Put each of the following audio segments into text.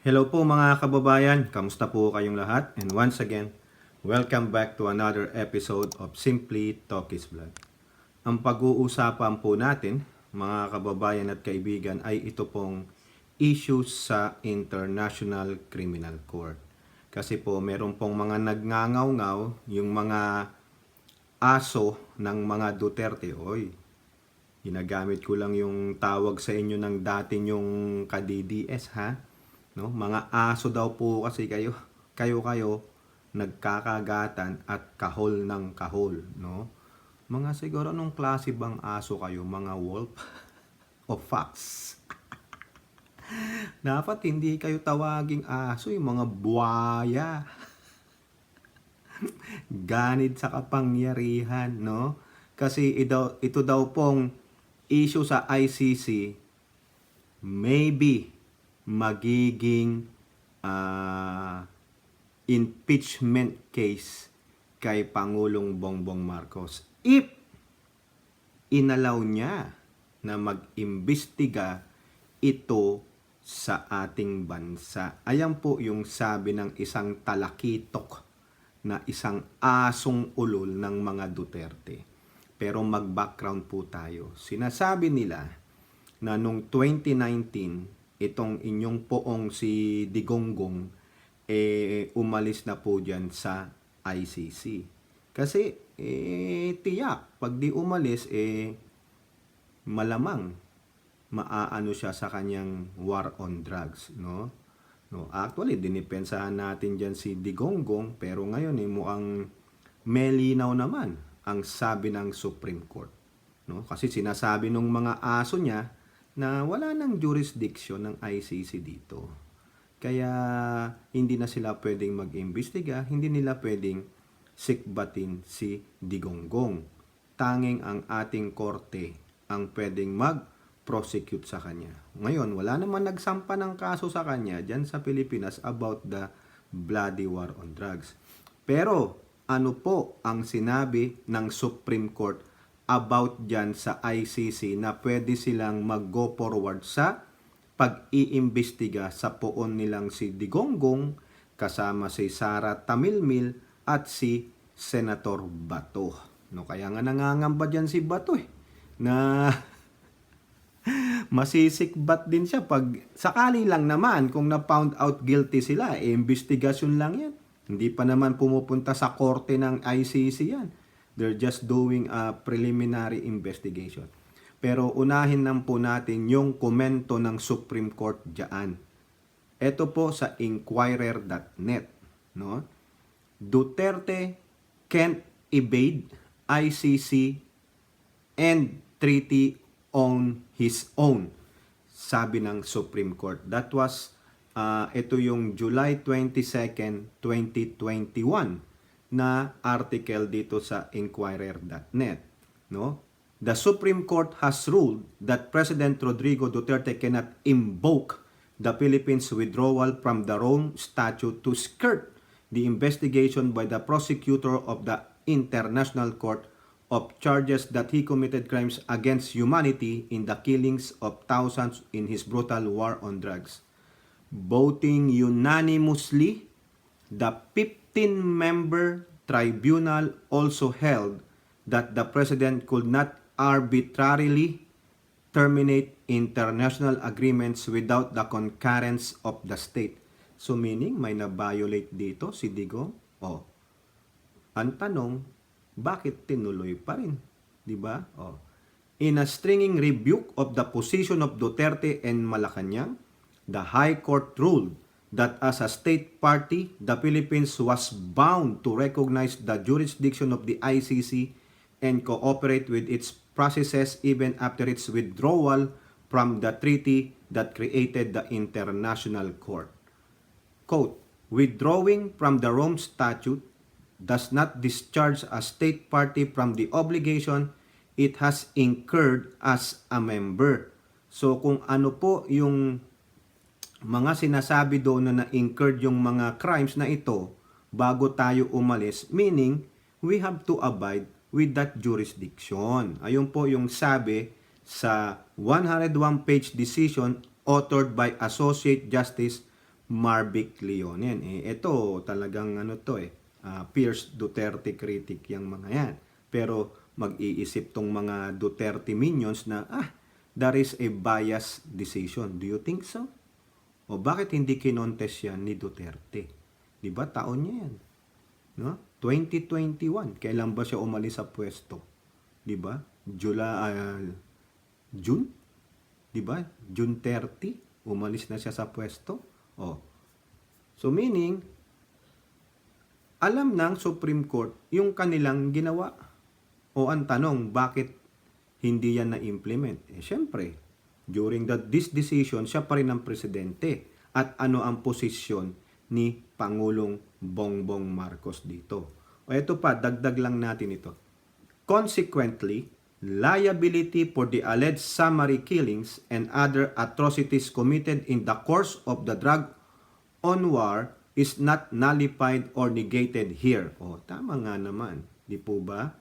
Hello po mga kababayan, kamusta po kayong lahat? And once again, welcome back to another episode of Simply Talkies Vlog. Ang pag-uusapan po natin, mga kababayan at kaibigan, ay ito pong issues sa International Criminal Court. Kasi po meron pong mga nagngangaw-ngaw, yung mga aso ng mga Duterte. Oy, ginagamit ko lang yung tawag sa inyo ng dati yung ka-DDS ha. No? Mga aso daw po kasi kayo. Kayo nagkakagatan at kahol ng kahol, no? Mga siguro nung klase bang aso kayo, mga wolf o fox? Dapat hindi kayo tawaging aso, yung mga buwaya. Ganid sa kapangyarihan, no? Kasi ito daw pong issue sa ICC, maybe magiging impeachment case kay Pangulong Bongbong Marcos if inalaw niya na mag-imbestiga ito sa ating bansa. Ayan po yung sabi ng isang talakitok na isang asong ulol ng mga Duterte. Pero mag-background po tayo. Sinasabi nila na nung 2019, itong inyong poong si Digonggong umalis na po dyan sa ICC. Kasi tiyak, pag di umalis, malamang maaano siya sa kanyang war on drugs, no? No, actually dinipensahan natin diyan si Digonggong, pero ngayon mukhang melinaw naman ang sabi ng Supreme Court, no? Kasi sinasabi ng mga aso niya na wala nang jurisdiction ng ICC dito. Kaya hindi na sila pwedeng mag-imbestiga, hindi nila pwedeng sikbatin si Digonggong. Tanging ang ating korte ang pwedeng mag-prosecute sa kanya. Ngayon, wala naman nagsampa ng kaso sa kanya dyan sa Pilipinas about the bloody war on drugs. Pero ano po ang sinabi ng Supreme Court about dyan sa ICC na pwede silang mag-go forward sa pag-iimbestiga sa poon nilang si Digonggong kasama si Sara Tamilmil at si Senator Bato. No, kaya nga nangangamba dyan si Bato na masisikbat din siya pag sakali lang naman kung na-found out guilty sila, investigasyon lang yan. Hindi pa naman pumupunta sa korte ng ICC yan. They're just doing a preliminary investigation. Pero unahin lang po natin yung komento ng Supreme Court diyan. Ito po sa inquirer.net, no? Duterte can't evade ICC and treaty on his own, sabi ng Supreme Court. That was ito yung July 22nd, 2021 na article dito sa inquirer.net, no? The Supreme Court has ruled that President Rodrigo Duterte cannot invoke the Philippines' withdrawal from the Rome Statute to skirt the investigation by the prosecutor of the International Court of charges that he committed crimes against humanity in the killings of thousands in his brutal war on drugs. Voting unanimously, the 15-member tribunal also held that the President could not arbitrarily terminate international agreements without the concurrence of the state. So meaning, may na-violate dito si Digong? Ang tanong, bakit tinuloy pa rin? Diba? In a stringing rebuke of the position of Duterte and Malacanang, the High Court ruled that as a state party, the Philippines was bound to recognize the jurisdiction of the ICC and cooperate with its processes even after its withdrawal from the treaty that created the International Court. Quote, withdrawing from the Rome Statute does not discharge a state party from the obligation it has incurred as a member. So kung ano po yung mga sinasabi doon na na-incurred yung mga crimes na ito bago tayo umalis, meaning we have to abide with that jurisdiction. Ayun po yung sabi sa 101-page decision authored by Associate Justice Marvic Leonen. Ito talagang Pierce Duterte critic yung mga yan. Pero mag-iisip tong mga Duterte minions na, there is a biased decision. Do you think so? O bakit hindi kinontes yan ni Duterte? Di ba? Taon niya yan. No? 2021. Kailan ba siya umalis sa pwesto? Di ba? June? Di ba? June 30. Umalis na siya sa pwesto. So meaning, alam ng Supreme Court yung kanilang ginawa. O ang tanong, bakit hindi yan na-implement? Siyempre, during this decision, siya pa rin ang presidente. At ano ang posisyon ni Pangulong Bongbong Marcos dito? Ito pa, dagdag lang natin ito. Consequently, liability for the alleged summary killings and other atrocities committed in the course of the drug on war is not nullified or negated here. Tama nga naman. Di po ba?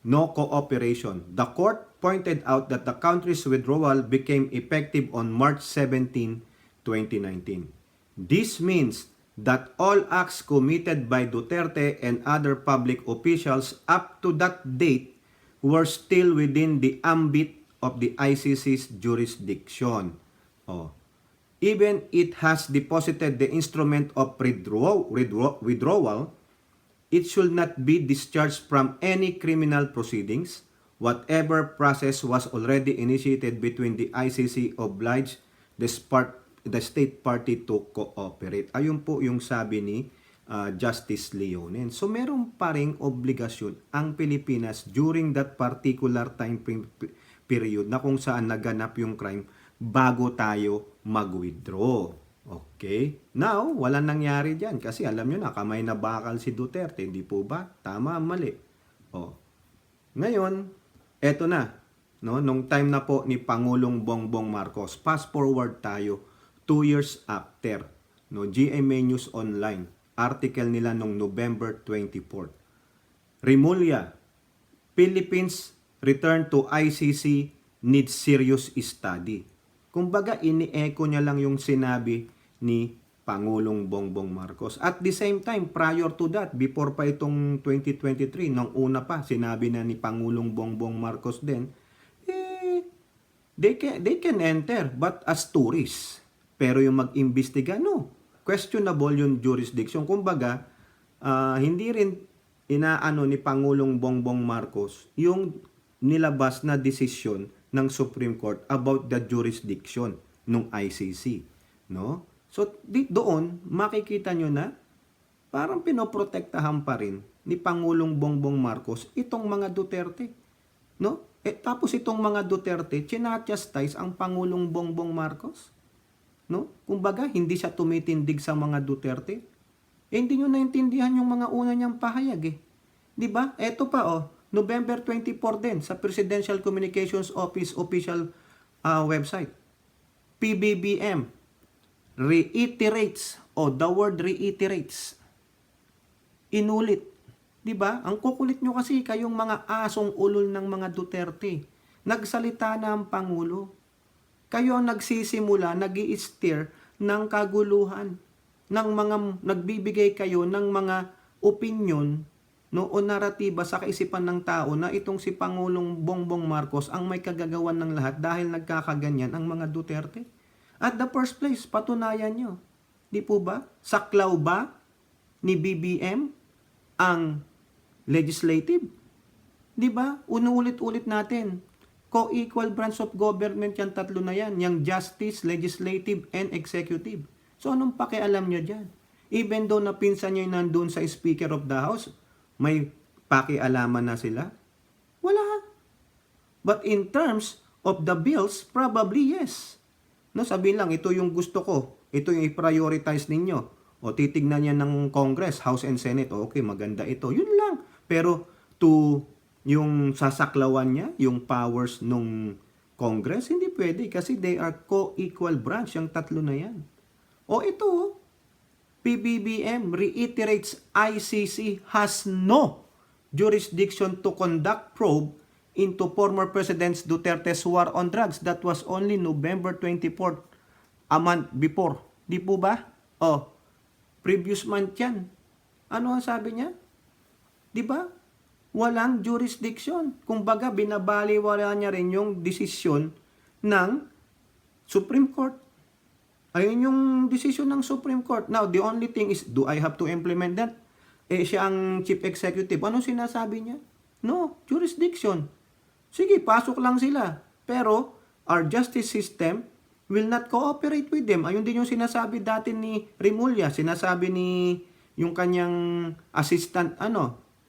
No cooperation. The court pointed out that the country's withdrawal became effective on March 17, 2019. This means that all acts committed by Duterte and other public officials up to that date were still within the ambit of the ICC's jurisdiction. Even it has deposited the instrument of withdrawal, it should not be discharged from any criminal proceedings. Whatever process was already initiated between the ICC obliged the state party to cooperate. Ayun po yung sabi ni Justice Leonen. So meron pa ring obligasyon ang Pilipinas during that particular time period na kung saan naganap yung crime bago tayo mag-withdraw. Okay? Now, walang nangyari dyan kasi alam nyo na, kamay na bakal si Duterte. Hindi po ba? Tama, mali. Ngayon, eto na. No? Nung time na po ni Pangulong Bongbong Marcos, fast forward tayo 2 years after. No? GMA News Online. Article nila nung November 24. Rimulya, Philippines return to ICC needs serious study. Kumbaga, ini-echo niya lang yung sinabi ni Pangulong Bongbong Marcos. At the same time, prior to that, before pa itong 2023, nung una pa, sinabi na ni Pangulong Bongbong Marcos din, they can enter, but as tourists. Pero yung mag-imbestiga, no. Questionable yung jurisdiction. Kumbaga, hindi rin inaano ni Pangulong Bongbong Marcos yung nilabas na desisyon ng Supreme Court about the jurisdiction ng ICC, no? So doon makikita nyo na parang pinoprotektahan pa rin ni Pangulong Bongbong Marcos itong mga Duterte, no? Tapos itong mga Duterte china-chastise ang Pangulong Bongbong Marcos, no? Kumbaga hindi siya tumitindig sa mga Duterte. Hindi nyo naintindihan yung mga una niyang pahayag, di ba? Eto pa November 24 din sa Presidential Communications Office official website. PBBM reiterates, the word reiterates. Inulit. 'Di ba? Ang kukulit nyo kasi kayong mga asong ulol ng mga Duterte. Nagsalita na ang Pangulo. Kayo ang nagsisimula, nag-i-steer ng kaguluhan, ng mga nagbibigay kayo ng mga opinion, no, o naratiba sa kaisipan ng tao na itong si Pangulong Bongbong Marcos ang may kagagawan ng lahat dahil nagkakaganyan ang mga Duterte. At the first place, patunayan nyo. Di po ba? Saklaw ba ni BBM ang legislative? Di ba? Unuulit-ulit natin. Co-equal branch of government yan, tatlo na yan. Yung justice, legislative, and executive. So anong pakialam nyo dyan? Even though napinsan nyo yung nandun sa Speaker of the House, may pakialaman na sila? Wala. But in terms of the bills, probably yes. No, sabihin lang, ito yung gusto ko. Ito yung i-prioritize ninyo. O titignan niya ng Congress, House and Senate. Okay, maganda ito. Yun lang. Pero to yung sasaklawan niya, yung powers nung Congress, hindi pwede kasi they are co-equal branch, yung tatlo na yan. O ito, PBBM reiterates ICC has no jurisdiction to conduct probe into former President Duterte's war on drugs. That was only November 24th, a month before. Di po ba? Oh, previous month yan. Ano ang sabi niya? Di ba? Walang jurisdiction. Kumbaga, binabaliwala niya rin yung desisyon ng Supreme Court. Ayun yung desisyon ng Supreme Court. Now, the only thing is, do I have to implement that? Siya ang chief executive. Ano sinasabi niya? No, jurisdiction. Sige, pasok lang sila. Pero, our justice system will not cooperate with them. Ayun din yung sinasabi dati ni Rimulya. Sinasabi ni yung kanyang assistant,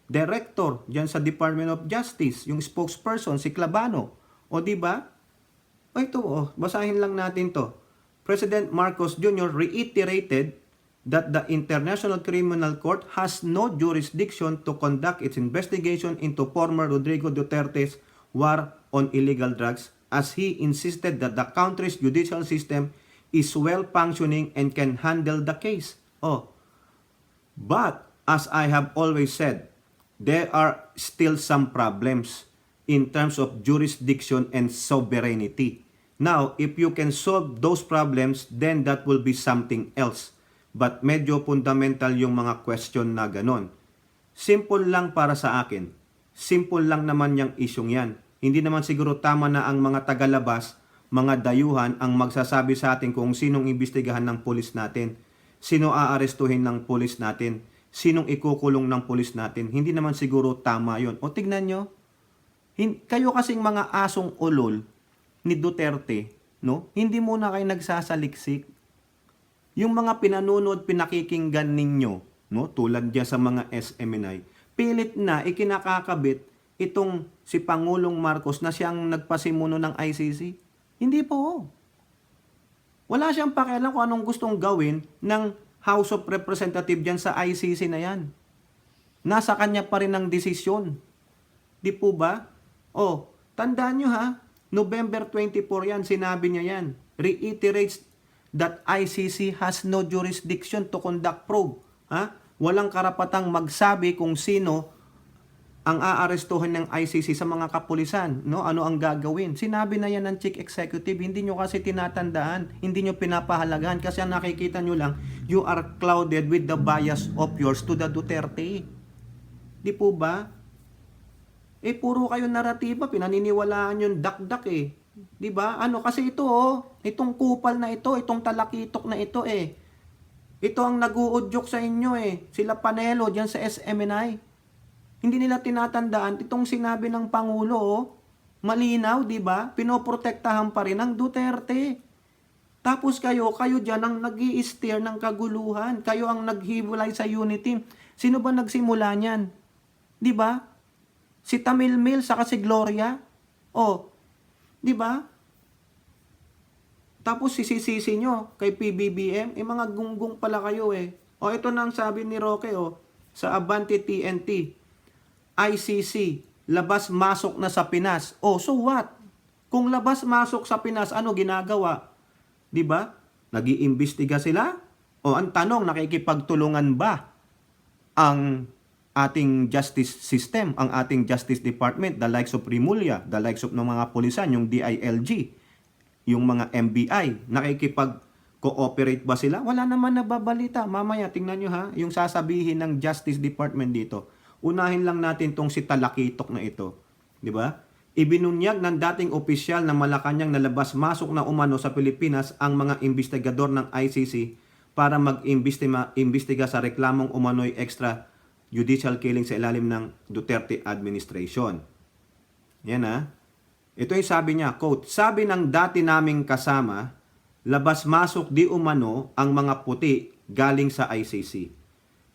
director diyan sa Department of Justice, yung spokesperson, si Clavano. O di ba? O ito, basahin lang natin to. President Marcos Jr. reiterated that the International Criminal Court has no jurisdiction to conduct its investigation into former Rodrigo Duterte's war on illegal drugs, as he insisted that the country's judicial system is well functioning and can handle the case. But, as I have always said, there are still some problems in terms of jurisdiction and sovereignty. Now, if you can solve those problems, then that will be something else. But medyo fundamental yung mga question na ganon. Simple lang para sa akin. Simple lang naman yung isyong yan. Hindi naman siguro tama na ang mga tagalabas, mga dayuhan ang magsasabi sa atin kung sinong imbestigahan ng pulis natin, sino aarestuhin ng pulis natin, sinong ikukulong ng pulis natin. Hindi naman siguro tama yon. O tignan nyo, kayo kasing mga asong ulol ni Duterte, no? Hindi muna kayo nagsasaliksik. Yung mga pinanunod, pinakikinggan ninyo, no? Tulad diyan sa mga SMNI, pilit na ikinakakabit itong si Pangulong Marcos na siyang nagpasimuno ng ICC. Hindi po. Wala siyang pakialam kung anong gustong gawin ng House of Representatives diyan sa ICC na yan. Nasa kanya pa rin ang desisyon. Di po ba? Tandaan nyo ha, November 24 yan, sinabi niya yan. Reiterates that ICC has no jurisdiction to conduct probe. Walang karapatang magsabi kung sino ang aarestuhin ng ICC sa mga kapulisan. No? Ano ang gagawin? Sinabi na yan ng chief executive. Hindi nyo kasi tinatandaan. Hindi nyo pinapahalagahan. Kasi ang nakikita nyo lang, you are clouded with the bias of yours to the Duterte. Di po ba? Puro kayo naratiba, pinaniniwalaan yung dakdak eh. 'Di ba? Kasi ito itong kupal na ito, itong talakitok na ito Ito ang naguudyok sa inyo Sila Panelo diyan sa SMNI. Hindi nila tinatandaan itong sinabi ng Pangulo malinaw, 'di ba? Pinoprotektahan pa rin ng Duterte. Tapos kayo diyan ang nag-i-steer ng kaguluhan. Kayo ang naghiwalay sa unity. Sino ba nagsimula niyan? 'Di ba? Si Tamil Mil saka si Gloria. Di ba? Tapos sisisi nyo kay PBBM, mga gunggong pala kayo ito nang sabi ni Roque sa Abante TNT. ICC, labas-masok na sa Pinas. So what? Kung labas-masok sa Pinas, ano ginagawa? Di ba? Nag-iimbestiga sila? Ang tanong, nakikipagtulungan ba ang ating justice system, ang ating justice department, the likes of Rimulya, the likes of ng mga pulisan, yung DILG, yung mga MBI, nakikipag-cooperate ba sila? Wala naman nababalita. Mamaya, tingnan nyo yung sasabihin ng justice department dito. Unahin lang natin tong si Talakitok na ito. Di ba? Ibinunyag ng dating opisyal na Malacanang na labas-masok na umano sa Pilipinas ang mga investigador ng ICC para mag-imbestiga sa reklamong umano'y extra judicial killing sa ilalim ng Duterte administration. Yan Ito yung sabi niya, quote, sabi ng dati naming kasama, labas-masok di umano ang mga puti galing sa ICC.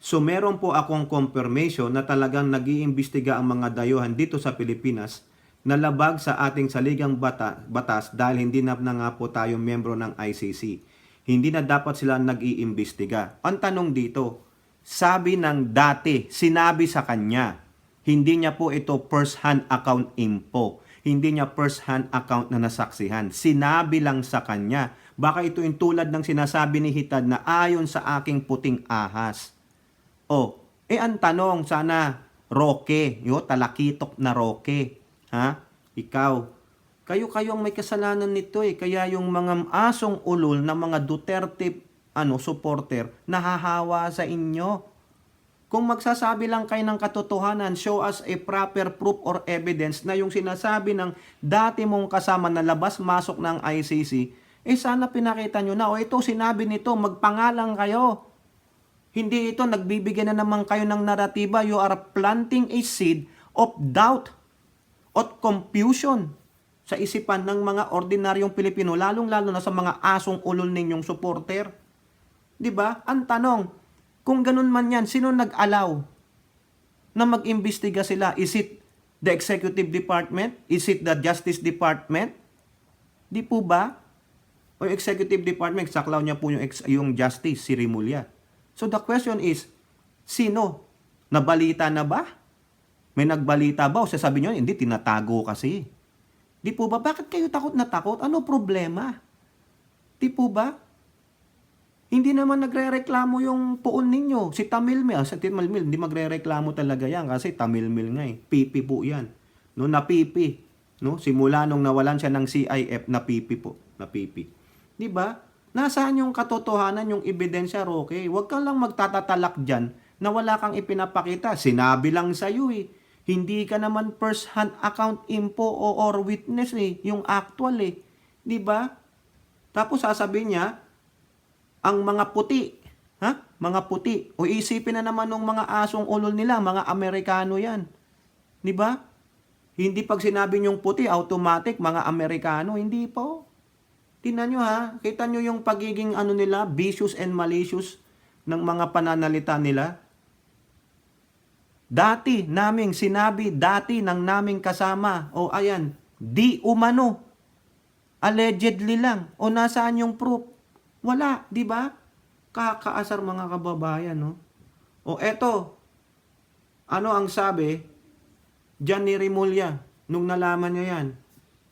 So meron po akong confirmation na talagang nag-iimbestiga ang mga dayuhan dito sa Pilipinas na labag sa ating saligang batas dahil hindi na nga po tayo membro ng ICC. Hindi na dapat sila nag-iimbestiga. Ang tanong dito, sabi ng dati, sinabi sa kanya, hindi niya po ito first-hand account info. Hindi niya first-hand account na nasaksihan. Sinabi lang sa kanya. Baka ito yung tulad ng sinasabi ni Hitad na ayon sa aking puting ahas. Ang tanong, sana, Roque, talakitok na Roque. Ikaw, kayo ang may kasalanan nito Kaya yung mga asong ulol na mga Duterte supporter, nahahawa sa inyo. Kung magsasabi lang kayo ng katotohanan, show us a proper proof or evidence na yung sinasabi ng dati mong kasama na labas-masok ng ICC, sana pinakita nyo na, ito sinabi nito, magpangalang kayo. Hindi ito, nagbibigyan na naman kayo ng naratiba. You are planting a seed of doubt at confusion sa isipan ng mga ordinaryong Pilipino, lalong-lalo na sa mga asong ulol ninyong supporter. 'Di ba? Ang tanong, kung ganun man yan, sino nag-allow na mag-imbestiga sila? Is it the Executive Department? Is it the Justice Department? Di po ba? O Executive Department, saklaw niya po yung Justice, si Rimulya. So the question is, sino? Nabalita na ba? May nagbalita ba? O sasabi niyo, hindi, tinatago kasi. Di po ba? Bakit kayo takot na takot? Ano problema? Di po ba? Hindi naman nagre-reklamo yung poon ninyo. Si Tamil Mil, hindi magre-reklamo talaga yan kasi Tamil Mil nga eh. Pipi po yan. No, napipi. No? Simula nung nawalan siya ng CIF, napipi po. Napipi. Di ba? Nasaan yung katotohanan, yung ebidensya, Roque? Huwag kang lang magtatatalak dyan na wala kang ipinapakita. Sinabi lang sa'yo eh. Hindi ka naman first-hand account info or witness eh. Yung actual eh. Di ba? Tapos sasabihin niya, ang mga puti, mga puti. O isipin na naman ng mga asong ulol nila, mga Amerikano yan. Di ba? Hindi pag sinabi niyong puti, automatic, mga Amerikano. Hindi po. Tingnan nyo kita nyo yung pagiging nila, vicious and malicious ng mga pananalita nila. Dati naming sinabi, dati ng naming kasama, ayan, di umano. Allegedly lang. O nasaan yung proof? Wala, di ba? Kakaasar mga kababayan, no? Eto, ano ang sabi diyan ni Rimulya nung nalaman niya yan?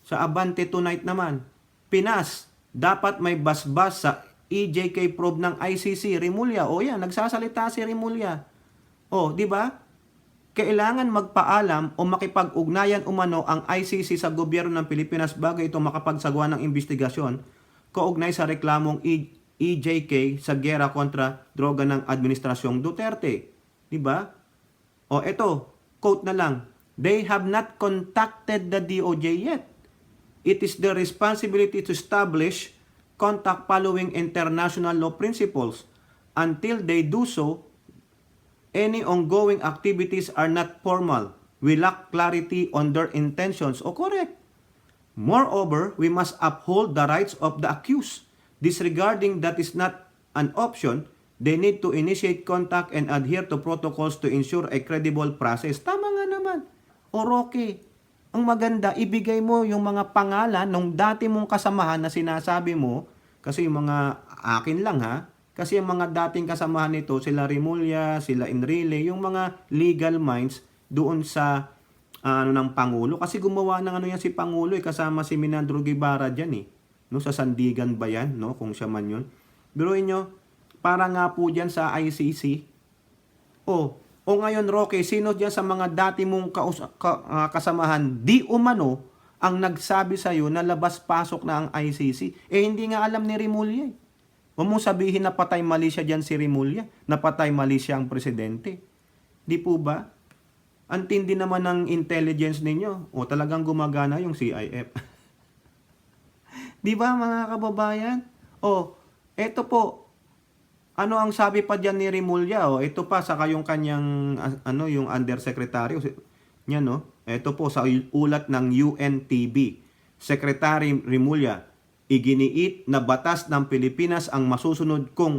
Sa Abante Tonight naman, Pinas, dapat may basbas sa EJK probe ng ICC. Rimulya, yan, nagsasalita si Rimulya. Di ba? Kailangan magpaalam o makipag-ugnayan umano ang ICC sa gobyerno ng Pilipinas bago ito makapagsagawa ng investigasyon kaugnay sa reklamong EJK sa gera kontra droga ng Administrasyong Duterte. Diba? Ito, quote na lang, they have not contacted the DOJ yet. It is their responsibility to establish contact following international law principles. Until they do so, any ongoing activities are not formal. We lack clarity on their intentions. Correct. Moreover, we must uphold the rights of the accused. Disregarding that is not an option, they need to initiate contact and adhere to protocols to ensure a credible process. Tama nga naman. Roque, ang maganda, ibigay mo yung mga pangalan ng dati mong kasamahan na sinasabi mo, kasi yung mga akin lang kasi yung mga dating kasamahan nito, sila Rimulya, sila Enrile, yung mga legal minds doon sa ng Pangulo. Kasi gumawa ng yan si Pangulo kasama si Minandro Guevara dyan No, sa Sandigan ba yan? No, kung siya man yun. Biruin nyo, para nga po dyan sa ICC. O ngayon, Roque, sino dyan sa mga dati mong kasamahan, di umano ang nagsabi sa'yo na labas-pasok na ang ICC? Hindi nga alam ni Rimulya. Huwag mong sabihin na patay mali siya dyan si Rimulya, na patay mali siya ang presidente. Di po ba? Ang tindi naman ng intelligence ninyo. Talagang gumagana yung CIF. Di ba mga kababayan? Eto po. Ano ang sabi pa dyan ni Rimulya? Ito pa, saka yung kanyang, yung undersecretary. Yan, Ito po, sa ulat ng UNTB. Secretary Rimulya, iginiit na batas ng Pilipinas ang masusunod kung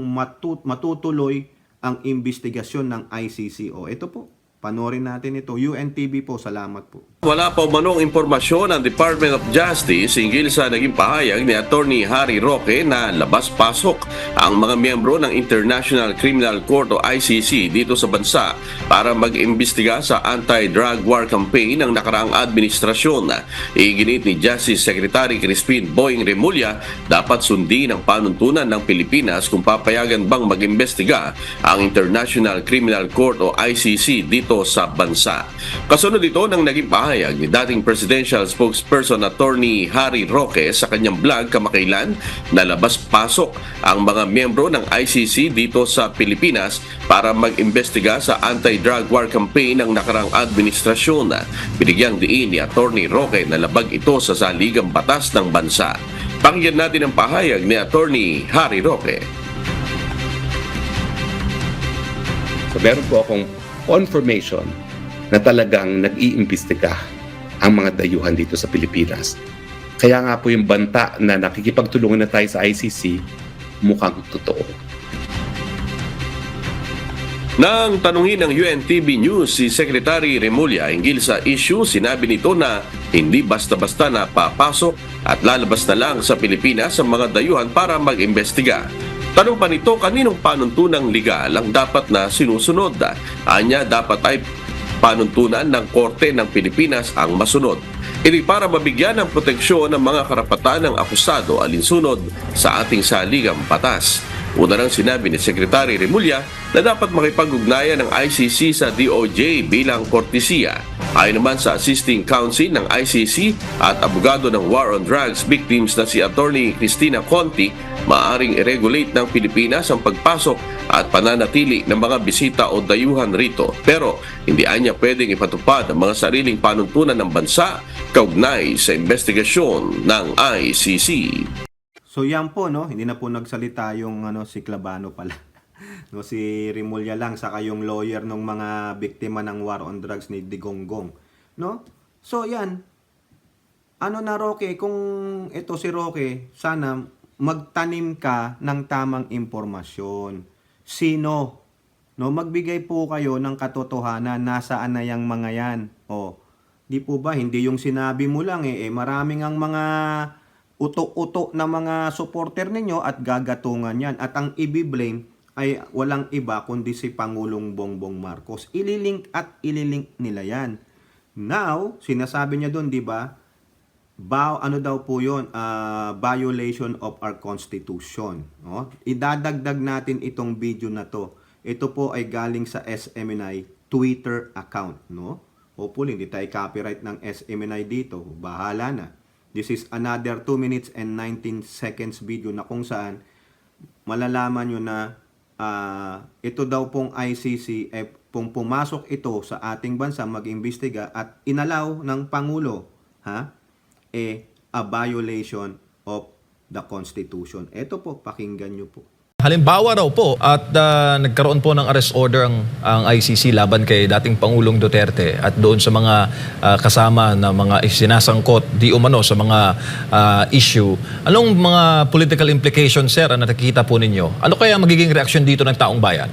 matutuloy ang investigasyon ng ICC. Ito po, panoorin natin ito. UNTV po, salamat po. Wala pa umanong impormasyon ng Department of Justice hinggil sa naging pahayag ni Attorney Harry Roque na labas-pasok ang mga miyembro ng International Criminal Court o ICC dito sa bansa para mag-imbestiga sa anti-drug war campaign ng nakaraang administrasyon. Iginit ni Justice Secretary Crispin Boying Remulla, dapat sundin ang panuntunan ng Pilipinas kung papayagan bang mag-imbestiga ang International Criminal Court o ICC dito dito sa bansa. Kasunod ito ng naging pahayag ni dating Presidential Spokesperson Attorney Harry Roque sa kanyang vlog kamakailan na labas-pasok ang mga miyembro ng ICC dito sa Pilipinas para mag-imbestiga sa anti-drug war campaign ng nakarang administrasyon. Binigyang diin ni Attorney Roque na labag ito sa saligang batas ng bansa. Pakinggan natin ang pahayag ni Attorney Harry Roque. So meron po akong confirmation na talagang nag-iimbestiga ang mga dayuhan dito sa Pilipinas. Kaya nga po yung banta na nakikipagtulungan na tayo sa ICC, mukhang totoo. Nang tanungin ng UNTV News si Secretary Remulla hinggil sa issue, sinabi nito na hindi basta-basta na papasok at lalabas na lang sa Pilipinas ang mga dayuhan para mag-imbestiga. Tanong pa nito, kaninong panuntunang legal ang dapat na sinusunod? Anya, dapat ay panuntunan ng Korte ng Pilipinas ang masunod. Ito para mabigyan ng proteksyon ng mga karapatan ng akusado alinsunod sa ating saligang batas. Una nang sinabi ni Secretary Remulla na dapat makipag-ugnayan ng ICC sa DOJ bilang kortesiya. Ayon naman sa Assisting Counsel ng ICC at abogado ng War on Drugs Victims na si Attorney Cristina Conti, maaaring i-regulate ng Pilipinas ang pagpasok at pananatili ng mga bisita o dayuhan rito. Pero hindi anya pwedeng ipatupad ang mga sariling panuntunan ng bansa kaugnay sa investigasyon ng ICC. So yan po, no, hindi na po nagsalita yung si Clavano pala. No, si Remulla lang saka yung lawyer ng mga biktima ng war on drugs ni Digonggong, no? So yan. Na Roque, kung ito si Roque, sana magtanim ka ng tamang impormasyon. Sino? No, magbigay po kayo ng katotohanan, nasaan na yang mga yan. Di po ba hindi yung sinabi mo lang maraming ang mga uto-uto na mga supporter ninyo at gagatungan yan. At ang ibiblame ay walang iba kundi si Pangulong Bongbong Marcos. Ililink nila yan. Now, sinasabi niya doon, di ba? Daw po yun? Violation of our Constitution. No? Idadagdag natin itong video na to. Ito po ay galing sa SMNI Twitter account. No? Hopefully, hindi tayo copyright ng SMNI dito. Bahala na. This is another 2 minutes and 19 seconds video na kung saan malalaman nyo na ito daw pong ICC kung pumasok ito sa ating bansa mag-imbestiga at inalaw ng Pangulo a violation of the Constitution. Ito po, pakinggan nyo po. Halimbawa raw po at nagkaroon po ng arrest order ang ICC laban kay dating Pangulong Duterte at doon sa mga kasama na mga sinasangkot di umano sa mga issue. Anong mga political implications, sir, ang nakikita po ninyo? Ano kaya magiging reaksyon dito ng taong bayan?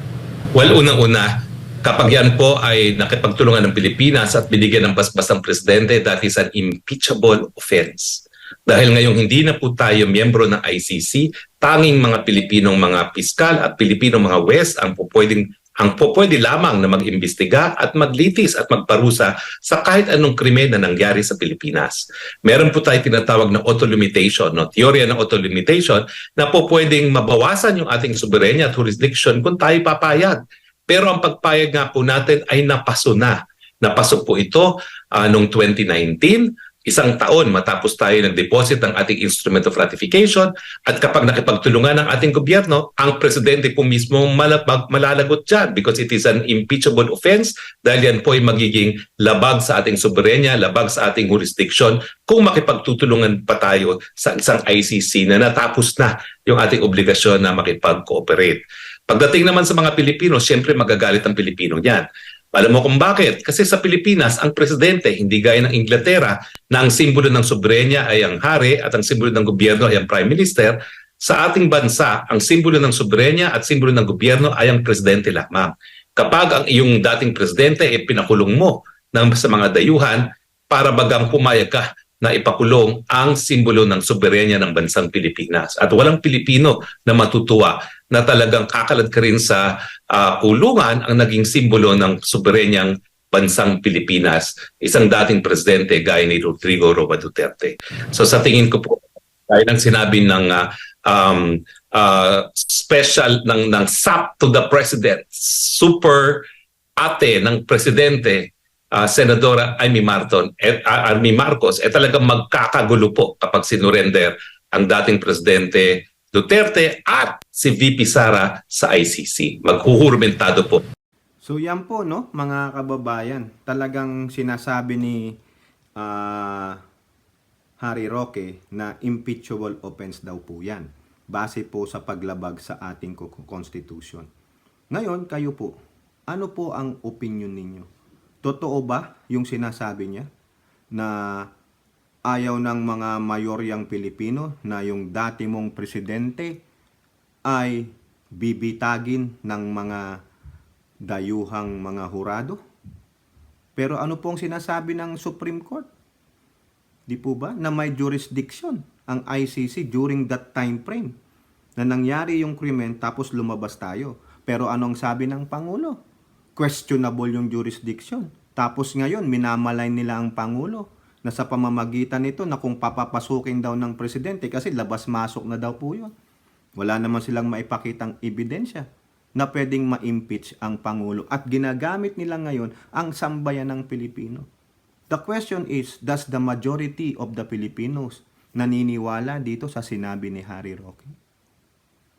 Well, unang-una, kapag yan po ay nakipagtulungan ng Pilipinas at binigyan ng basbas ng Presidente, that is an impeachable offense. Dahil ngayong hindi na po tayo miyembro ng ICC, tanging mga Pilipinong mga piskal at Pilipinong mga West ang pwede lamang na mag-imbestiga at maglitis at magparusa sa kahit anong krimen na nangyari sa Pilipinas. Meron po tayo tinatawag na auto-limitation, no? Teorya ng auto-limitation na po pwedeng mabawasan yung ating soberenya at jurisdiction kung tayo papayag. Pero ang pagpayag nga po natin ay napaso na. Napasok po ito noong 2019, isang taon matapos tayo nag-deposit ng ating instrument of ratification at kapag nakipagtulungan ng ating gobyerno, ang presidente po mismo malalagot dyan because it is an impeachable offense dahil yan po ay magiging labag sa ating soberenya, labag sa ating jurisdiction kung makipagtutulungan pa tayo sa isang ICC na natapos na yung ating obligasyon na makipag-cooperate. Pagdating naman sa mga Pilipino, siyempre magagalit ang Pilipino yan. Alam mo kung bakit? Kasi sa Pilipinas, ang presidente, hindi gaya ng Inglaterra, na ang simbolo ng soberenya ay ang hari at ang simbolo ng gobyerno ay ang prime minister. Sa ating bansa, ang simbolo ng soberenya at simbolo ng gobyerno ay ang presidente lamang. Kapag ang iyong dating presidente ay pinakulong mo sa mga dayuhan para bagang pumayag ka na ipakulong ang simbolo ng soberenya ng bansang Pilipinas. At walang Pilipino na matutuwa na talagang kakalad ka rin sa kulungan ang naging simbolo ng soberenyang bansang Pilipinas, isang dating presidente gaya ni Rodrigo Roa Duterte. So sa tingin ko po, dahil ang sinabi ng special ng SAP to the President, super ate ng presidente, Senadora Amy Marcos, talagang magkakagulo po kapag sinurrender ang dating presidente Duterte at si VP Sara sa ICC. Maghuhurmentado po. So yan po, no, mga kababayan, talagang sinasabi ni Harry Roque na impeachable offense daw po yan, base po sa paglabag sa ating constitution. Ngayon, kayo po, ano po ang opinion ninyo? Totoo ba yung sinasabi niya na ayaw ng mga mayoryang Pilipino na yung dati mong presidente ay bibitagin ng mga dayuhang mga hurado? Pero ano pong sinasabi ng Supreme Court? Di po ba na may jurisdiction ang ICC during that time frame na nangyari yung krimen tapos lumabas tayo? Pero anong sabi ng Pangulo? Questionable yung jurisdiction. Tapos ngayon minamalay nila ang Pangulo na sa pamamagitan nito na kung papapasukin daw ng presidente kasi labas-masok na daw po yun. Wala naman silang maipakitang ebidensya na pwedeng ma-impeach ang Pangulo at ginagamit nila ngayon ang sambayan ng Pilipino. The question is, does the majority of the Filipinos naniniwala dito sa sinabi ni Harry Roque?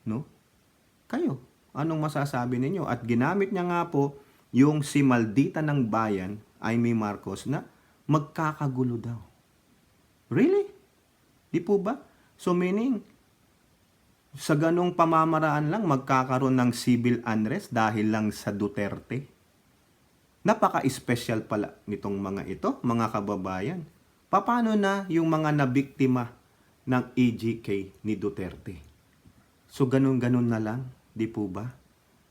No? Kayo, anong masasabi ninyo? At ginamit niya nga po yung si Maldita ng Bayan, Amy Marcos, na magkakagulo daw. Really? Di po ba? So meaning, sa ganong pamamaraan lang magkakaroon ng civil unrest dahil lang sa Duterte? Napaka-special pala nitong mga ito, mga kababayan. Paano na yung mga nabiktima ng EJK ni Duterte? So ganun-ganun na lang, di po ba?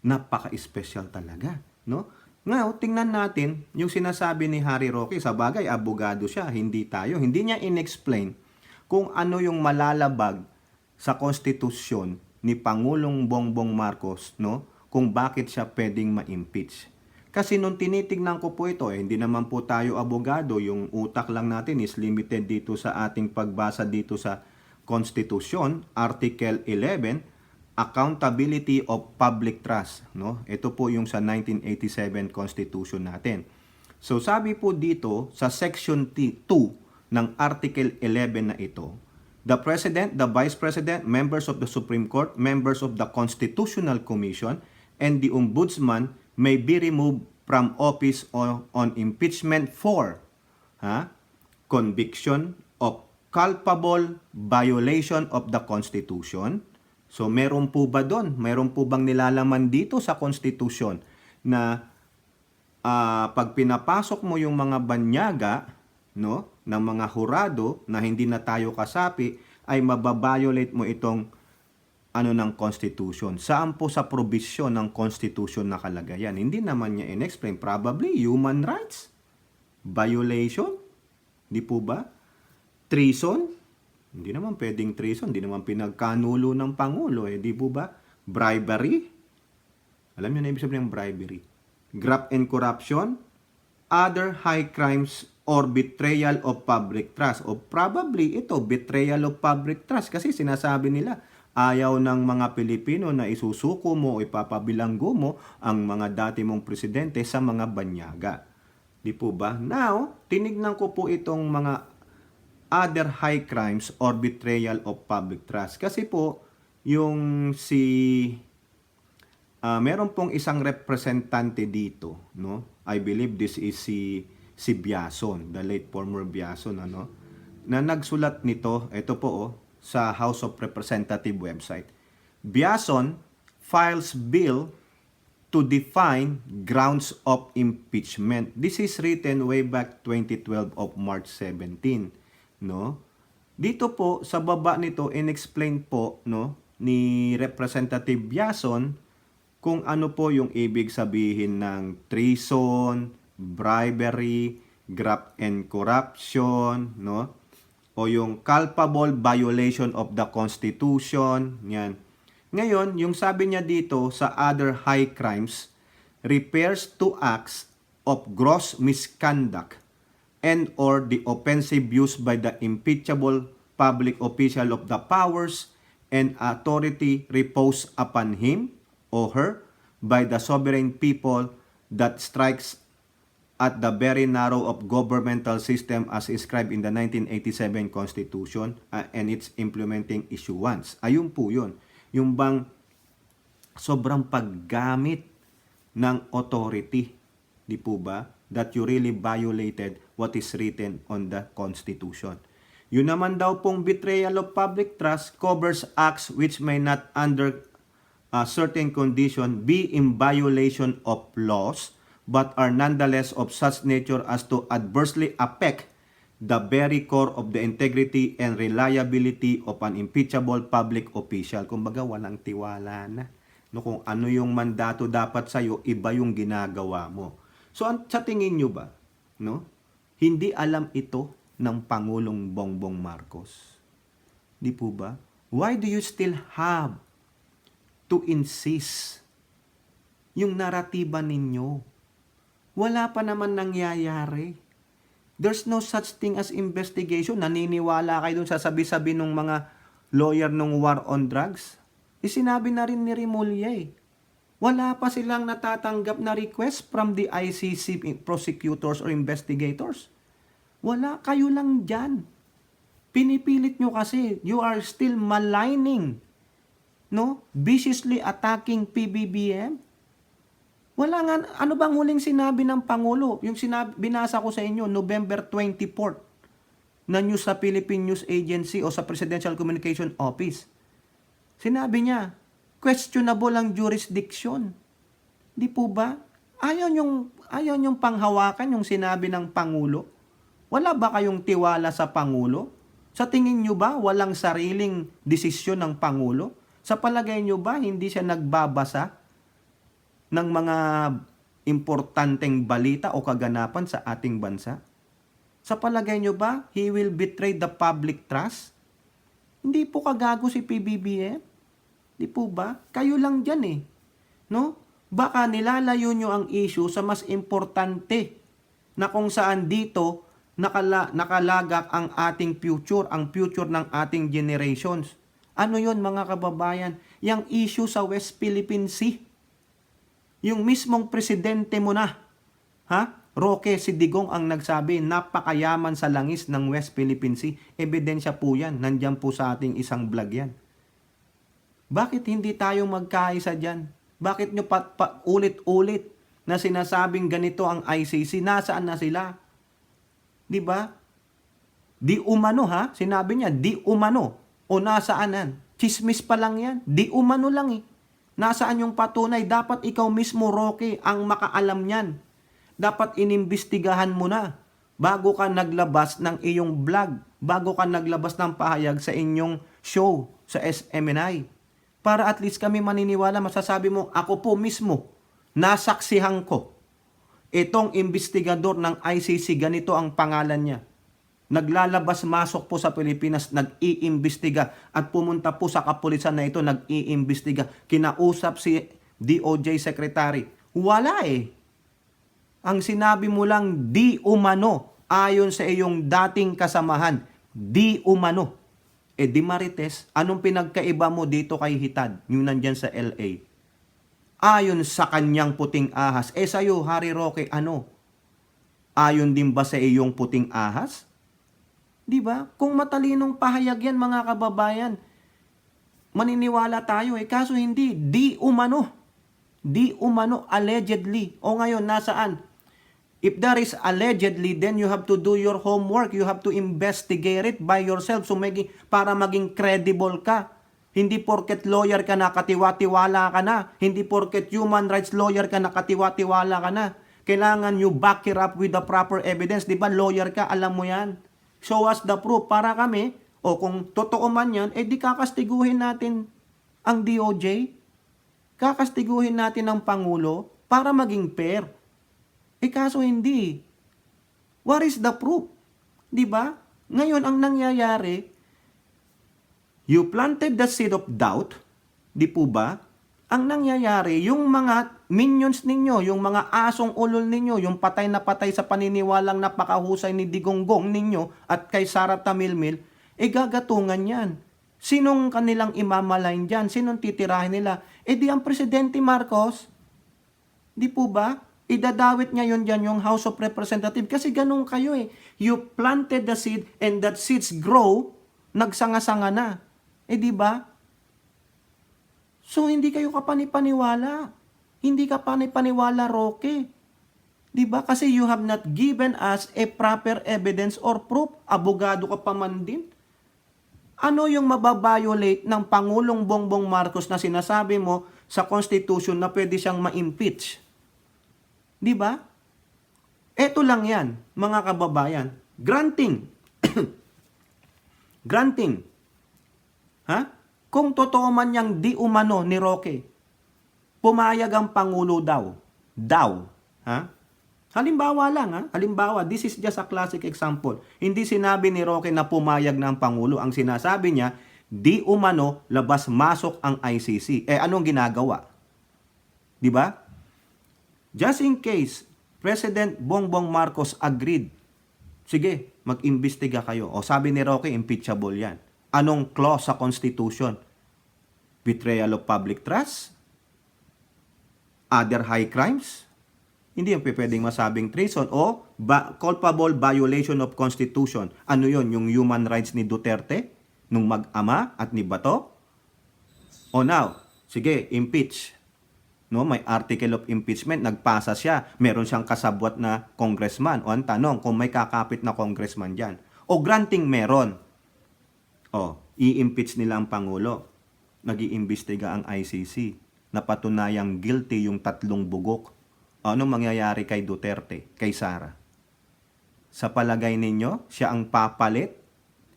Napaka-special talaga, no? Ngayon, tingnan natin yung sinasabi ni Harry Roque. Sa bagay, abogado siya, hindi tayo. Hindi niya in-explain kung ano yung malalabag sa konstitusyon ni Pangulong Bongbong Marcos, no? Kung bakit siya pwedeng ma-impeach. Kasi nung tinitignan ko po ito, hindi naman po tayo abogado, yung utak lang natin is limited dito sa ating pagbasa dito sa Konstitusyon, Article 11, Accountability of Public Trust, no? Ito po yung sa 1987 Constitution natin. So sabi po dito sa Section 2 ng Article 11 na ito, the President, the Vice President, members of the Supreme Court, members of the Constitutional Commission, and the Ombudsman may be removed from office on impeachment for conviction of culpable violation of the Constitution. So meron po ba doon? Meron po bang nilalaman dito sa Constitution na pag pinapasok mo yung mga banyaga, no, ng mga hurado na hindi na tayo kasapi, ay mababiolate mo itong ng Constitution? Saan po sa provision ng Constitution nakalagay yan? Hindi naman niya in-explain. Probably human rights violation? Di po ba? Treason? Hindi naman pwedeng treason. Hindi naman pinagkanulo ng Pangulo. Di po ba? Bribery? Alam niyo na ibig sabihin ng bribery. Graft and corruption? Other high crimes or betrayal of public trust. O probably ito, betrayal of public trust. Kasi sinasabi nila, ayaw ng mga Pilipino na isusuko mo o ipapabilanggo mo ang mga dati mong presidente sa mga banyaga. Di po ba? Now, tinignan ko po itong mga other high crimes or betrayal of public trust. Kasi po, yung meron pong isang representante dito, no? I believe this is si Biason, the late former Biason, na nagsulat nito, ito po, sa House of Representative website. Biason files bill to define grounds of impeachment. This is written way back 2012 of March 17, no? Dito po sa baba nito inexplain po, no, ni Representative Biason kung ano po yung ibig sabihin ng treason, bribery, graft and corruption, no? O yung culpable violation of the Constitution, yan. Ngayon, yung sabi niya dito sa other high crimes refers to acts of gross misconduct and or the offensive use by the impeachable public official of the powers and authority reposed upon him or her by the sovereign people that strikes at the very narrow of governmental system as inscribed in the 1987 Constitution and its implementing issuance. Ayun po yun. Yung bang sobrang paggamit ng authority, di po ba, that you really violated what is written on the Constitution. Yun naman daw pong betrayal of public trust covers acts which may not under a certain condition be in violation of laws but are nonetheless of such nature as to adversely affect the very core of the integrity and reliability of an impeachable public official. Kumbaga, walang tiwala na. No, kung ano yung mandato dapat sa'yo, iba yung ginagawa mo. So, sa tingin nyo ba, no? Hindi alam ito ng Pangulong Bongbong Marcos. Di po ba? Why do you still have to insist yung naratiba ninyo? Wala pa naman nangyayari. There's no such thing as investigation. Naniniwala kayo dun sa sabi-sabi ng mga lawyer ng war on drugs? Sinabi na rin ni Remulla eh. Wala pa silang natatanggap na request from the ICC prosecutors or investigators. Wala, kayo lang dyan. Pinipilit nyo kasi, you are still maligning, no? Viciously attacking PBBM. Wala nga, ano bang huling sinabi ng Pangulo? Yung binasa ko sa inyo, November 24 na news sa Philippine News Agency o sa Presidential Communication Office. Sinabi niya, questionable ang jurisdiction. Di po ba? Ayaw yung panghawakan yung sinabi ng Pangulo. Wala ba kayong tiwala sa Pangulo? Sa tingin nyo ba walang sariling desisyon ng Pangulo? Sa palagay nyo ba hindi siya nagbabasa ng mga importanteng balita o kaganapan sa ating bansa? Sa palagay nyo ba, he will betray the public trust? Hindi po kagago si PBBM. Di po ba? Kayo lang dyan eh. No? Baka nilalayo nyo ang issue sa mas importante na kung saan dito nakalagak ang ating future, ang future ng ating generations. Ano yon mga kababayan? Yang issue sa West Philippine Sea. Yung mismong presidente mo na, Roque Sidigong ang nagsabi, napakayaman sa langis ng West Philippine Sea. Ebidensya po yan. Nandyan po sa ating isang vlog yan. Bakit hindi tayo magkaisa dyan? Bakit nyo ulit-ulit na sinasabing ganito ang ICC? Nasaan na sila? Di ba? Di umano Sinabi niya, di umano. O nasaanan? Chismis pa lang yan. Di umano lang eh. Nasaan yung patunay? Dapat ikaw mismo, Roque, ang makaalam niyan. Dapat inimbestigahan mo na bago ka naglabas ng iyong vlog, bago ka naglabas ng pahayag sa inyong show sa SMNI. Para at least kami maniniwala, masasabi mo, ako po mismo, nasaksihan ko. Itong investigador ng ICC, ganito ang pangalan niya. Naglalabas-masok po sa Pilipinas, nag-iimbestiga at pumunta po sa kapulisan na ito, nag-iimbestiga. Kinausap si DOJ Secretary. Wala eh. Ang sinabi mo lang, di umano, ayon sa iyong dating kasamahan, di umano. Di Marites, anong pinagkaiba mo dito kay Hitad, yung nandyan sa LA? Ayon sa kanyang puting ahas. Sa'yo, Harry Roque, ano? Ayon din ba sa iyong puting ahas? Di ba? Kung matalinong pahayag yan, mga kababayan, maniniwala tayo kaso hindi. Di umano. Di umano, allegedly. O ngayon, nasaan? If there is allegedly, then you have to do your homework. You have to investigate it by yourself para maging credible ka. Hindi porket lawyer ka na, katiwa-tiwala ka na. Hindi porket human rights lawyer ka na, katiwa-tiwala ka na. Kailangan you back it up with the proper evidence. Di ba, lawyer ka, alam mo yan. Show us the proof para kami, o kung totoo man yan, di kakastiguhin natin ang DOJ. Kakastiguhin natin ang Pangulo para maging fair. Kaso hindi. What is the proof? Di ba? Ngayon, ang nangyayari, you planted the seed of doubt, di po ba? Ang nangyayari, yung mga minions ninyo, yung mga asong ulol ninyo, yung patay na patay sa paniniwalang napakahusay ni Digonggong ninyo at kay Sara Tamilmil, gagatungan yan. Sinong kanilang imamalain dyan? Sinong titirahin nila? Di ang Presidente Marcos, di po ba? Idadawit niya yun dyan yung House of Representatives kasi ganun kayo eh. You planted the seed and that seeds grow, nagsanga-sanga na. Di ba? So, hindi kayo kapanipaniwala. Hindi ka panipaniwala, Roque. Di ba? Kasi you have not given us a proper evidence or proof. Abogado ka pa man din. Ano yung mababiolate ng Pangulong Bongbong Marcos na sinasabi mo sa Constitution na pwede siyang ma-impeach? Di ba? Eto lang yan, mga kababayan. Granting. Granting. Ha? Kung totoo man yang di umano ni Roque, pumayag ang Pangulo daw. Ha? Halimbawa lang, ha? Halimbawa, this is just a classic example. Hindi sinabi ni Roque na pumayag na ang Pangulo. Ang sinasabi niya, di umano, labas-masok ang ICC. Anong ginagawa? Di ba? Just in case, President Bongbong Marcos agreed, sige, mag-imbestiga kayo. O sabi ni Roque, impeachable yan. Anong clause sa Constitution? Betrayal of public trust? Other high crimes? Hindi yung pwedeng masabing treason o culpable violation of Constitution. Ano yon? Yung human rights ni Duterte, nung mag-ama at ni Bato? O now, sige, impeach. No, may article of impeachment, nagpasa siya, meron siyang kasabwat na congressman. O ang tanong, kung may kakapit na congressman dyan. O granting meron. O, i-impeach nila ang Pangulo. Nag-iimbestiga ang ICC. Napatunayang guilty yung 3 bugok. O, anong mangyayari kay Duterte, kay Sara? Sa palagay ninyo, siya ang papalit?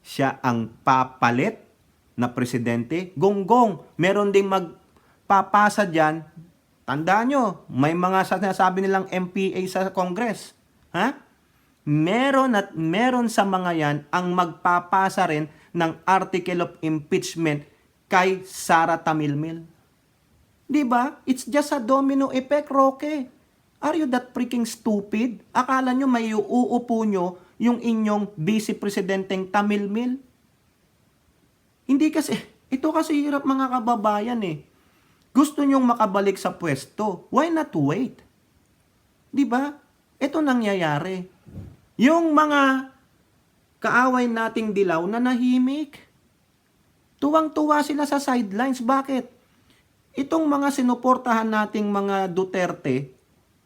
Siya ang papalit na presidente? Gonggong, meron ding magpapasa dyan. Tandaan nyo, may mga sinasabi nilang MPA sa Congress. Ha? Meron at meron sa mga yan ang magpapasa rin ng article of impeachment kay Sara Tamilmil. Diba? It's just a domino effect, Roque. Are you that freaking stupid? Akala nyo may uuupo nyo yung inyong vice presidenteng Tamilmil? Hindi kasi, ito kasi hirap mga kababayan eh. Gusto nyong makabalik sa pwesto. Why not wait? Di ba? Ito nangyayari. Yung mga kaaway nating dilaw na nahimik. Tuwang-tuwa sila sa sidelines. Bakit? Itong mga sinuportahan nating mga Duterte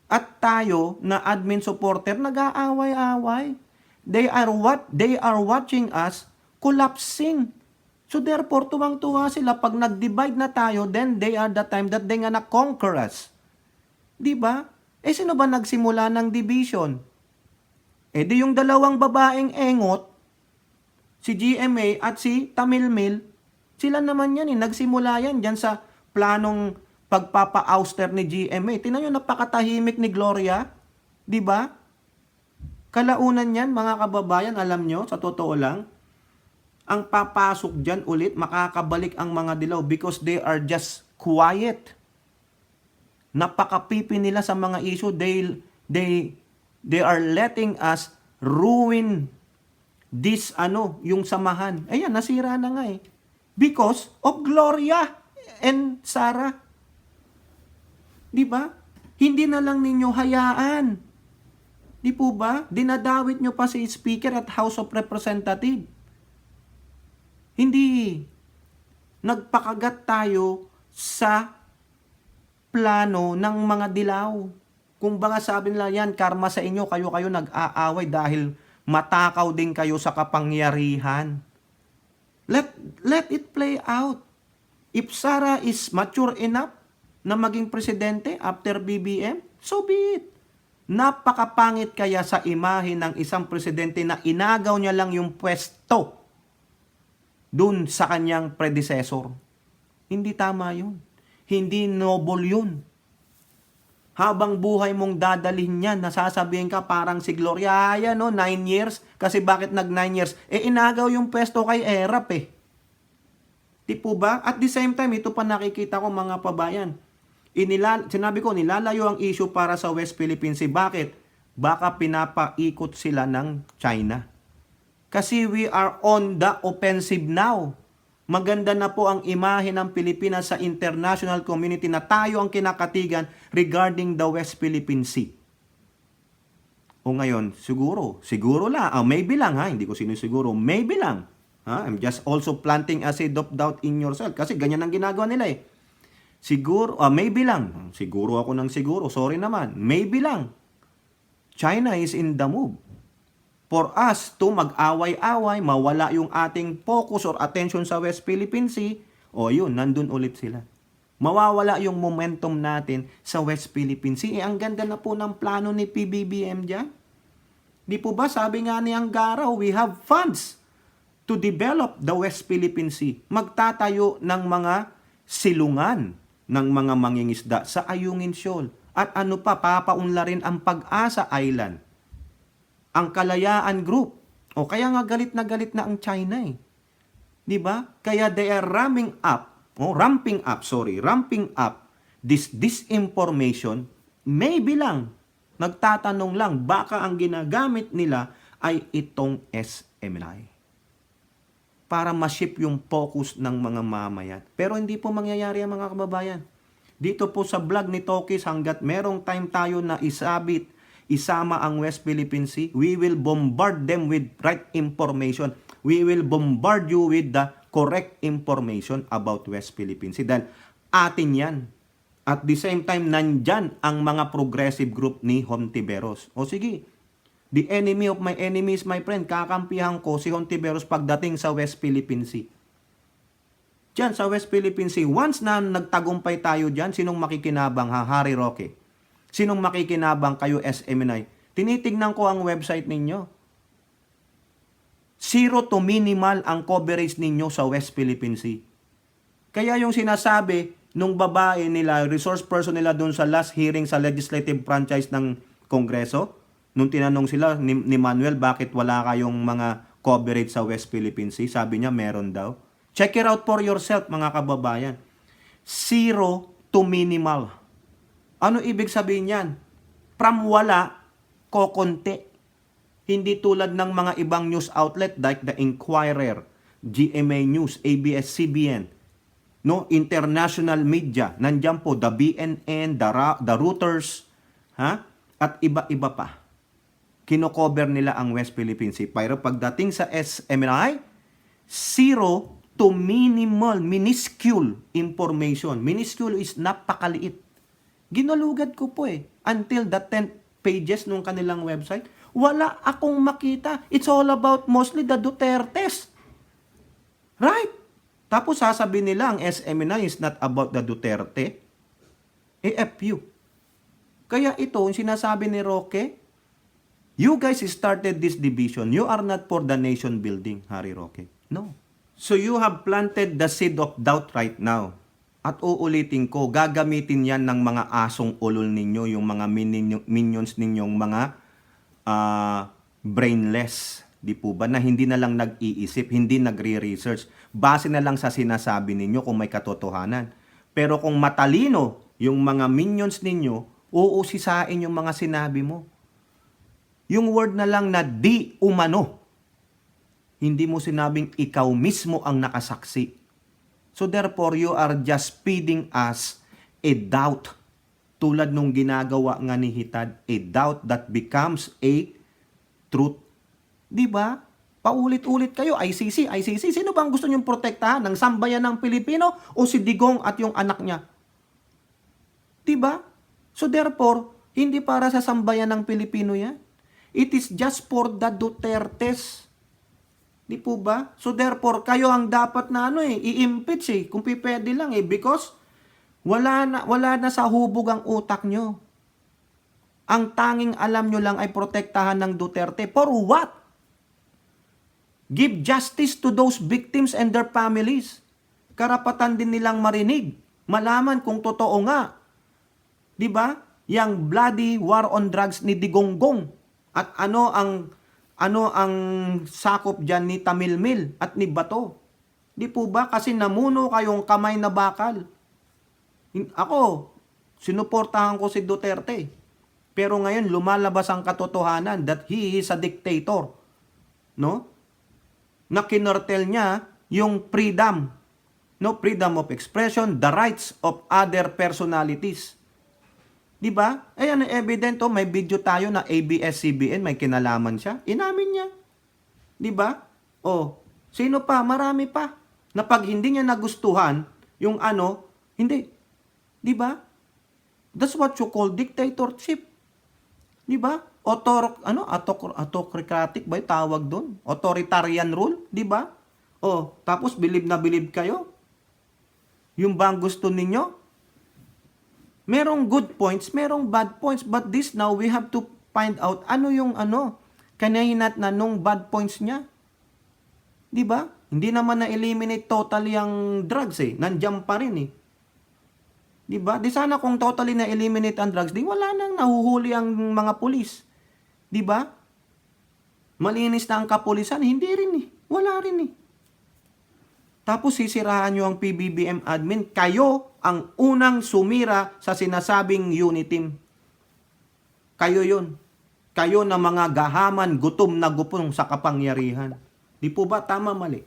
at tayo na admin supporter nag-aaway-away. They are watching us collapsing. So therefore, tuwang-tuwa sila. Pag nag-divide na tayo, then they are the time that they gonna conquer us. Diba? Sino ba nagsimula ng division? Di yung dalawang babaeng engot, si GMA at si Tamilmil, sila naman yan nagsimula yan dyan sa planong pagpapa-ouster ni GMA. Tingnan nyo, napakatahimik ni Gloria. Diba? Kalaunan yan, mga kababayan, alam nyo, sa totoo lang, ang papasok dyan ulit, makakabalik ang mga dilaw because they are just quiet. Napakapipi nila sa mga issue. They are letting us ruin this, yung samahan. Ayan, nasira na nga eh. Because of Gloria and Sara. Di ba? Hindi na lang ninyo hayaan. Di po ba? Dinadawit nyo pa si Speaker at House of Representatives. Hindi. Nagpakagat tayo sa plano ng mga dilaw. Kung baga sabi nila yan, karma sa inyo, kayo nag-aaway dahil matakaw din kayo sa kapangyarihan. Let it play out. If Sara is mature enough na maging presidente after BBM, so be it. Napakapangit kaya sa imahe ng isang presidente na inagaw niya lang yung pwesto dun sa kanyang predecessor. Hindi tama yun. Hindi noble yun. Habang buhay mong dadalhin yan, nasasabihin ka parang si Gloria, 9 years. Kasi bakit nag 9 years? Inagaw yung pwesto kay Erap eh. Di po ba? At the same time, ito pa nakikita ko mga pabayan. Sinabi ko, nilalayo ang issue para sa West Philippine Sea. Bakit? Baka pinapaikot sila ng China. Kasi we are on the offensive now. Maganda na po ang imahe ng Pilipinas sa international community na tayo ang kinakatigan regarding the West Philippine Sea. O ngayon, siguro lang, maybe lang ha, hindi ko sinusiguro, maybe lang. Ha? I'm just also planting a seed of doubt in yourself kasi ganyan ang ginagawa nila eh. Siguro, maybe lang. Siguro ako ng siguro, sorry naman. Maybe lang. China is in the move. For us to mag-away-away, mawala yung ating focus or attention sa West Philippine Sea, o yun, nandun ulit sila. Mawawala yung momentum natin sa West Philippine Sea. Ang ganda na po ng plano ni PBBM dyan. Di po ba, sabi nga ni Anggara, we have funds to develop the West Philippine Sea. Magtatayo ng mga silungan ng mga mangingisda sa Ayungin Shoal. At ano pa, papaunlarin ang Pag-asa Island. Ang Kalayaan Group. O kaya nga galit na ang China eh. 'Di ba? Kaya they are ramping up this disinformation. Maybe lang, nagtatanong lang, baka ang ginagamit nila ay itong SMNI. Para ma-shift yung focus ng mga mamayan. Pero hindi po mangyayari ang mga kababayan. Dito po sa vlog ni Tokis, hanggat merong time tayo na isama ang West Philippine Sea, we will bombard them with right information. We will bombard you with the correct information about West Philippine Sea. Dahil atin yan. At the same time, nandyan ang mga progressive group ni Hontiveros. O sige, the enemy of my enemy is my friend. Kakampihan ko si Hontiveros pagdating sa West Philippine Sea. Diyan sa West Philippine Sea, once na nagtagumpay tayo dyan, sinong makikinabang ha? Harry Roque. Sinong makikinabang kayo SMNI? Tinitignan ko ang website ninyo. 0 to minimal ang coverage ninyo sa West Philippine Sea. Kaya yung sinasabi nung babae nila, resource person nila doon sa last hearing sa legislative franchise ng Kongreso, nung tinanong sila ni Manuel, bakit wala kayong mga coverage sa West Philippine Sea? Sabi niya, meron daw. Check it out for yourself, mga kababayan. 0 to minimal. Ano ibig sabihin yan? From wala, kokonti. Hindi tulad ng mga ibang news outlet like the Inquirer, GMA News, ABS-CBN, no, international media, nandiyan po, the BNN, the Reuters, ha? At iba-iba pa. Kino-cover nila ang West Philippine Sea. Pero pagdating sa SMNI, 0 to minimal, minuscule information. Minuscule is napakaliit. Ginalugad ko po eh. Until the 10th pages nung kanilang website, wala akong makita. It's all about mostly the Dutertes. Right? Tapos sasabihin nila ang SMNI is not about the Duterte. AFU. Kaya ito, yung sinasabi ni Roque, you guys started this division. You are not for the nation building, Harry Roque. No. So you have planted the seed of doubt right now. At uulitin ko, gagamitin yan ng mga asong ulol ninyo, yung mga minions ninyong mga brainless. Di po ba? Na hindi na lang nag-iisip, hindi nagre-research. Base na lang sa sinasabi ninyo kung may katotohanan. Pero kung matalino yung mga minions ninyo, uusisain yung mga sinabi mo. Yung word na lang na di umano, hindi mo sinabing ikaw mismo ang nakasaksi. So therefore, you are just feeding us a doubt. Tulad nung ginagawa nga ni Hitad, a doubt that becomes a truth. Di ba? Paulit-ulit kayo, ICC. Sino bang gusto niyong protektahan? Ng sambayan ng Pilipino o si Digong at yung anak niya? Di ba? So therefore, hindi para sa sambayan ng Pilipino yan. It is just for the Dutertes. Di po ba? So therefore, kayo ang dapat na i-impeach kung pipwede lang because wala na sa hubog ang utak nyo. Ang tanging alam nyo lang ay protektahan ng Duterte. For what? Give justice to those victims and their families. Karapatan din nilang marinig, malaman kung totoo nga. Di ba? Yang bloody war on drugs ni Digonggong. At ano ang sakop dyan ni Tamilmil at ni Bato? Di po ba? Kasi namuno kayong kamay na bakal. Ako, sinuportahan ko si Duterte. Pero ngayon, lumalabas ang katotohanan that he is a dictator. No? Na kinortel niya yung freedom, no, freedom of expression, the rights of other personalities. 'Di ba? Ayan ang evident, oh, may video tayo na ABS-CBN may kinalaman siya. Inamin niya. 'Di ba? Oh, sino pa? Marami pa. Na pag hindi niya nagustuhan yung ano, hindi. 'Di ba? That's what you call dictatorship. 'Di ba? Autocratic ba yung tawag doon? Authoritarian rule, 'di ba? Oh, tapos bilib na bilib kayo. Yung bang gusto ninyo? Merong good points, merong bad points, but this now we have to find out ano yung kanahinat na nung bad points niya. 'Di ba? Hindi naman na-eliminate totally ang drugs eh. Nandiyan pa rin eh. 'Di ba? Di sana kung totally na-eliminate ang drugs, di wala nang nahuhuli ang mga pulis. 'Di ba? Malinis na ang kapulisan, hindi rin eh. Wala rin eh. Tapos sisirahan nyo ang PBBM admin, kayo ang unang sumira sa sinasabing unity team. Kayo yun. Kayo na mga gahaman, gutom na gupong sa kapangyarihan. Di po ba tama, mali?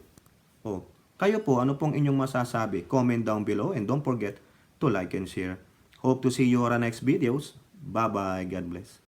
Oh, kayo po, ano pong inyong masasabi? Comment down below and don't forget to like and share. Hope to see you on our next videos. Bye-bye. God bless.